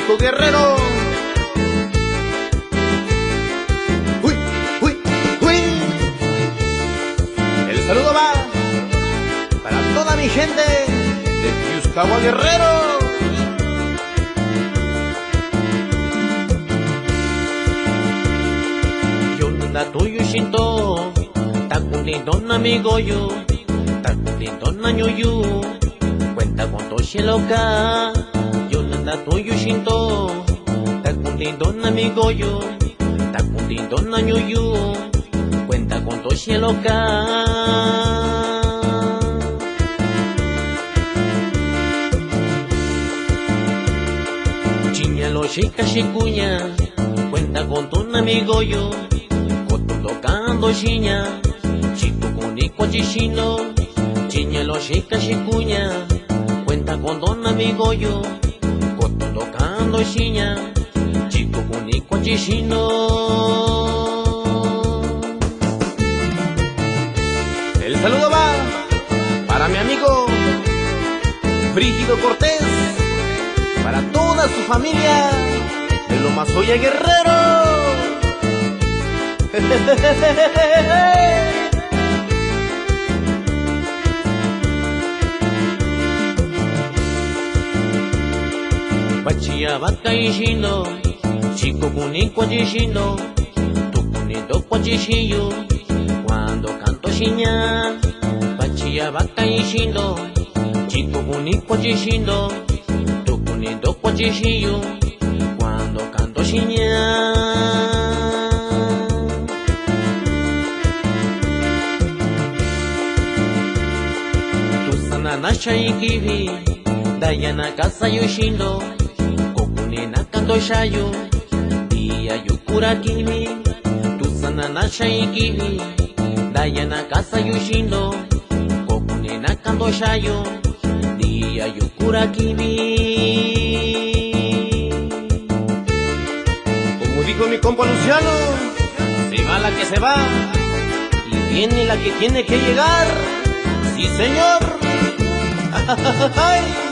viejo guerrero. Uy, uy, uy. El saludo va para toda mi gente de Piuscagua, Guerrero. Yolanda tuyo shinto, takunindona mi goyo, takunindona ñuyu, cuenta con toshi loca. Yolanda tuyo shinto, takunindona mi goyo, takunindona ñuyu, cuenta con toshi loca. Chiñalo shika shikuña, cuenta con tu amigo yo, koto tocando chiña, chico con iko chishino. Chiñalo shika shikuña, cuenta con tu amigo yo, koto tocando chiña, chico con iko chishino. El saludo va para mi amigo Frígido Cortés, para toda su familia de Lomasoya, Guerrero. Bachia baka ishino, chico kuniko chishino, tu kunito cuachishillo, cuando canto chiña. Bachia baka ishino, chico kuniko chishino, do cuachillo, cuando canto chiña. Tu sanana shaikibi, dayana casa yoshindo, kokunena canto shayo, dia yukura kimi. Tu sanana shaikibi, dayana casa yoshindo, kokunena canto shayo, dia yukura kimi. Como dijo mi compa Luciano, se va la que se va y viene la que tiene que llegar. Sí, señor. Ay.